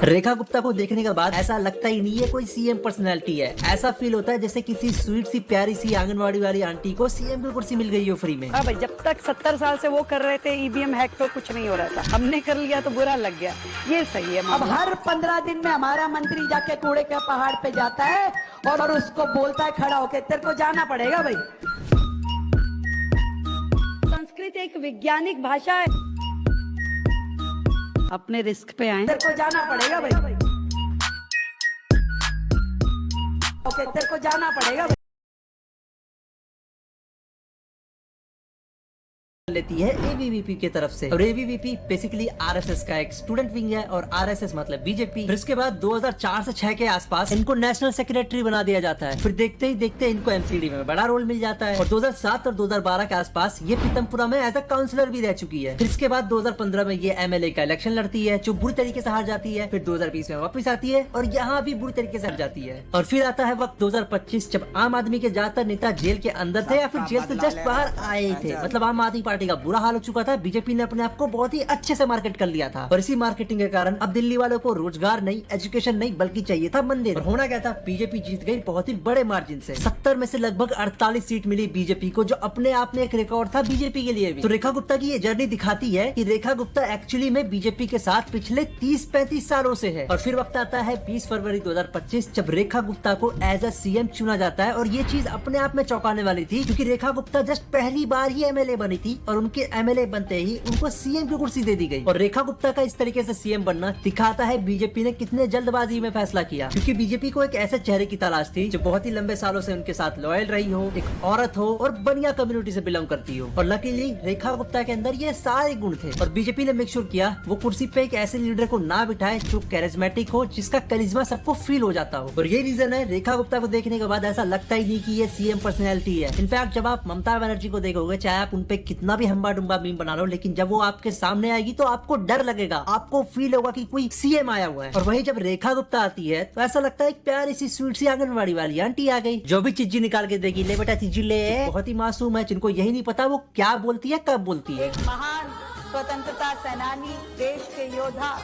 रेखा गुप्ता को देखने के बाद ऐसा लगता ही नहीं है कोई सीएम पर्सनैलिटी है। ऐसा फील होता है जैसे किसी स्वीट सी प्यारी सी आंगनवाड़ी वाली आंटी को सीएम की कुर्सी मिल गई हो फ्री में। भाई जब तक 70 साल से वो कर रहे थे ईवीएम हैक तो कुछ नहीं हो रहा था, हमने कर लिया तो बुरा लग गया। ये सही है। अब हर 15 दिन में हमारा मंत्री जाके कूड़े के पहाड़ पे जाता है और उसको बोलता है खड़ा होके तेरे को जाना पड़ेगा भाई। संस्कृत एक वैज्ञानिक भाषा है। अपने रिस्क पे आए। तेरे को जाना पड़ेगा भाई। ओके तेरे को जाना पड़ेगा भाई। लेती है एबीवीपी की तरफ से। और एबीवीपी बेसिकली आरएसएस का एक स्टूडेंट विंग है और आरएसएस मतलब बीजेपी। फिर इसके बाद 2004 से 6 के आसपास इनको नेशनल सेक्रेटरी बना दिया जाता है। फिर देखते ही देखते इनको एमसीडी में बड़ा रोल मिल जाता है और 2007 और 2012 के आसपास ये पीतमपुरा में एज अ काउंसलर भी रह चुकी है। फिर इसके बाद 2015 में ये एमएलए का इलेक्शन लड़ती है जो बुरी तरीके से हार जाती है। फिर 2020 में वापस आती है और यहाँ भी बुरी तरीके से हार जाती है। और फिर आता है वक्त 2025 जब आम आदमी के ज्यादातर नेता जेल के अंदर थे या फिर जेल से जस्ट बाहर आए थे। मतलब आम आदमी पार्टी का बुरा हाल हो चुका था। बीजेपी ने अपने आप को बहुत ही अच्छे से मार्केट कर लिया था और इसी मार्केटिंग के कारण अब दिल्ली वालों को रोजगार नहीं, एजुकेशन नहीं, बल्कि चाहिए था मंदिर। और होना क्या था, बीजेपी जीत गई बहुत ही बड़े मार्जिन से। 70 में से लगभग 48 सीट मिली बीजेपी को, जो अपने आप में एक रिकॉर्ड था बीजेपी के लिए भी। तो रेखा गुप्ता की ये जर्नी दिखाती है कि रेखा गुप्ता एक्चुअली में बीजेपी के साथ पिछले 30-35 सालों से है। और फिर वक्त आता है 20 फरवरी 2025 जब रेखा गुप्ता को एज अ सीएम चुना जाता है। और ये चीज अपने आप में चौंकाने वाली थी क्योंकि रेखा गुप्ता जस्ट पहली बार ही एमएलए बनी थी और उनके एमएलए बनते ही उनको सीएम की कुर्सी दे दी गई। और रेखा गुप्ता का इस तरीके से सीएम बनना दिखाता है बीजेपी ने कितने जल्दबाजी में फैसला किया, क्योंकि बीजेपी को एक ऐसे चेहरे की तलाश थी जो बहुत ही लंबे सालों से उनके साथ लॉयल रही हो, एक औरत हो और बढ़िया कम्युनिटी से बिलोंग करती हो। और लकीली रेखा गुप्ता के अंदर ये सारे गुण थे और बीजेपी ने मेक श्योर किया वो कुर्सी पे एक ऐसे लीडर को ना बिठाए जो कैरिज्मेटिक हो, जिसका करिश्मा सबको फील हो जाता हो। और ये रीजन है रेखा गुप्ता को देखने के बाद ऐसा लगता ही नहीं कि ये सीएम पर्सनैलिटी है। इनफैक्ट जब आप ममता बनर्जी को देखोगे, चाहे आप उनपे कितना भी हम्बा डुम्बा मीम बना लो, लेकिन जब वो आपके सामने आएगी तो आपको डर लगेगा, आपको फील होगा कि कोई सीएम आया हुआ है। और वही जब रेखा गुप्ता आती है तो ऐसा लगता है एक प्यारी सी स्वीट सी आंगनवाड़ी वाली आंटी आ गई जो भी चीजी निकाल के देगी, ले बेटा चीजी ले। बहुत ही मासूम है, जिनको यही नहीं पता वो क्या बोलती है, कब बोलती है। महान स्वतंत्रता सेनानी, देश के योद्धा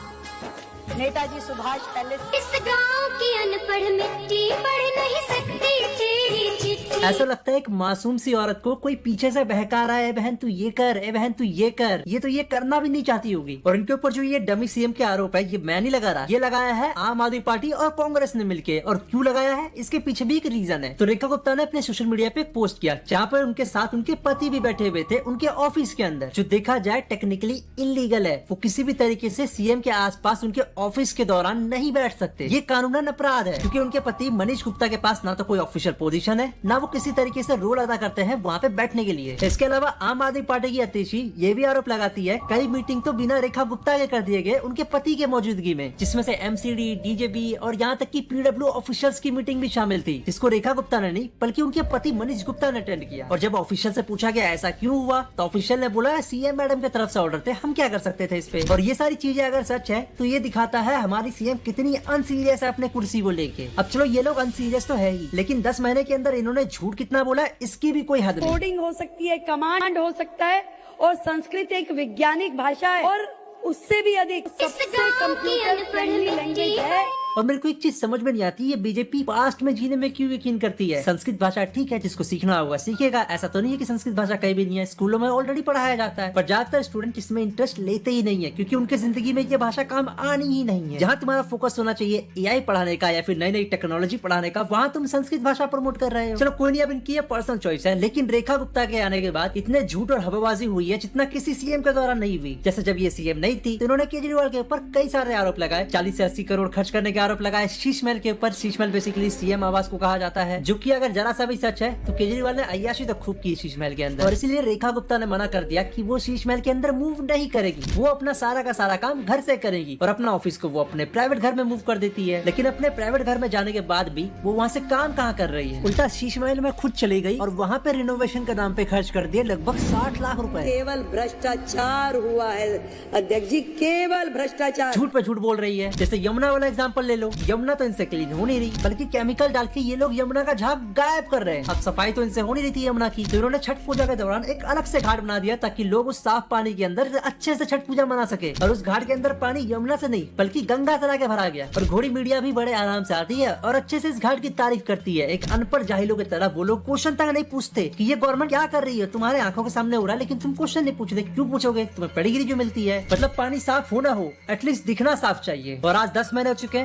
नेताजी सुभाष पहले इस गांव की अनपढ़ मिट्टी पढ़ नहीं सकती तेरी चिट्ठी। ऐसा लगता है एक मासूम सी औरत को कोई पीछे से बहका रहा है, बहन तू ये कर, ए बहन तू ये कर। ये तो ये करना भी नहीं चाहती होगी। और इनके ऊपर जो ये डमी सीएम के आरोप है, ये मैं नहीं लगा रहा, ये लगाया है आम आदमी पार्टी और कांग्रेस ने मिलके। और क्यों लगाया है, इसके पीछे भी एक रीजन है। तो रेखा गुप्ता ने अपने सोशल मीडिया पे एक पोस्ट किया जहाँ पर उनके साथ उनके पति भी बैठे हुए थे उनके ऑफिस के अंदर, जो देखा जाए टेक्निकली इलीगल है। वो किसी भी तरीके से सीएम के आसपास उनके ऑफिस के दौरान नहीं बैठ सकते। ये कानूनन अपराध है क्योंकि उनके पति मनीष गुप्ता के पास ना तो कोई ऑफिशियल पोजीशन है, ना वो किसी तरीके से रोल अदा करते हैं वहाँ पे बैठने के लिए। इसके अलावा आम आदमी पार्टी की अतिशी ये भी आरोप लगाती है कई मीटिंग तो बिना रेखा गुप्ता के कर दिए गए उनके पति के मौजूदगी में, जिसमें से एमसीडी, डीजेबी और यहाँ तक की पीडब्ल्यू ऑफिशियल्स की मीटिंग भी शामिल थी, जिसको रेखा गुप्ता ने नहीं बल्कि उनके पति मनीष गुप्ता ने अटेंड किया। और जब ऑफिशियल से पूछा गया ऐसा क्यों हुआ, तो ऑफिशियल ने बोला सीएम मैडम की तरफ से ऑर्डर थे, हम क्या कर सकते थे इस पे। और ये सारी चीजें अगर सच है तो ये दिखाता है हमारी सीएम कितनी अनसीरियस है अपने कुर्सी को लेके। अब चलो ये लोग अनसीरियस तो है ही, लेकिन 10 महीने के अंदर इन्होंने झूठ कितना बोला इसकी भी कोई हद नहीं। कोडिंग हो सकती है, कमांड हो सकता है और संस्कृत एक वैज्ञानिक भाषा है और उससे भी अधिक सबसे कंप्यूटर फ्रेंडली लैंग्वेज है। और मेरे को एक चीज समझ में नहीं आती, ये बीजेपी पास्ट में जीने में क्यों यकीन करती है। संस्कृत भाषा ठीक है, जिसको सीखना होगा सीखेगा, ऐसा तो नहीं है कि संस्कृत भाषा कहीं भी नहीं है, स्कूलों में ऑलरेडी पढ़ाया जाता है। पर ज्यादातर स्टूडेंट इसमें इंटरेस्ट लेते ही नहीं है क्योंकि उनके जिंदगी में ये भाषा काम आनी ही नहीं है। जहाँ तुम्हारा फोकस होना चाहिए एआई पढ़ाने का या फिर नई नई टेक्नोलॉजी पढ़ाने का, वहाँ तुम संस्कृत भाषा प्रमोट कर रहे हो। चलो कोई नहीं, अब इनकी ये पर्सनल चॉइस है, लेकिन रेखा गुप्ता के आने के बाद इतने झूठ और हवाबाजी हुई है जितना किसी सीएम के द्वारा नहीं हुई। जैसे जब ये सीएम नहीं थी तो इन्होंने केजरीवाल के ऊपर कई सारे आरोप लगाए, 40 से 80 करोड़ खर्च करने के आरोप लगाए शीश महल के ऊपर। शीश महल बेसिकली सीएम आवास को कहा जाता है, जो कि अगर जरा सा भी सच है तो केजरीवाल ने अय्याशी तो खूब की शीश महल के अंदर। और इसलिए रेखा गुप्ता ने मना कर दिया कि वो शीश महल के अंदर मूव नहीं करेगी, वो अपना सारा का सारा काम घर से करेगी और अपना ऑफिस को वो अपने प्राइवेट घर में मूव कर देती है। लेकिन अपने प्राइवेट घर में जाने के बाद भी वो वहाँ से काम कहाँ कर रही है, उल्टा शीश महल में खुद चली गई और वहाँ पे रिनोवेशन के नाम पे खर्च कर दिए लगभग 60 लाख रुपए। केवल भ्रष्टाचार हुआ है अध्यक्ष जी, केवल भ्रष्टाचार। झूठ पे झूठ बोल रही है। जैसे यमुना वाला एग्जाम्पल ले लो, यमुना तो इनसे क्लीन हो नहीं रही, बल्कि केमिकल डाल के ये लोग यमुना का झाग गायब कर रहे हैं। अब सफाई तो इनसे हो नहीं रही थी यमुना की, तो इन्होंने छठ पूजा के दौरान एक अलग से घाट बना दिया ताकि लोग उस साफ पानी के अंदर अच्छे से छठ पूजा मना सके। और उस घाट के अंदर पानी यमुना से नहीं बल्कि गंगा से लाके भरा गया। और घोड़ी मीडिया भी बड़े आराम से आती है और अच्छे से इस घाट की तारीफ करती है। एक अनपढ़ जाहिलों की तरह वो लोग क्वेश्चन तक नहीं पूछते कि ये गवर्नमेंट क्या कर रही है, तुम्हारे आंखों के सामने हो रहा है, लेकिन तुम क्वेश्चन नहीं पूछते। क्यों पूछोगे? तुम्हें पेडिग्री जो मिलती है। मतलब पानी साफ हो ना हो, एटलीस्ट दिखना साफ चाहिए। और आज 10 महीने हो चुके हैं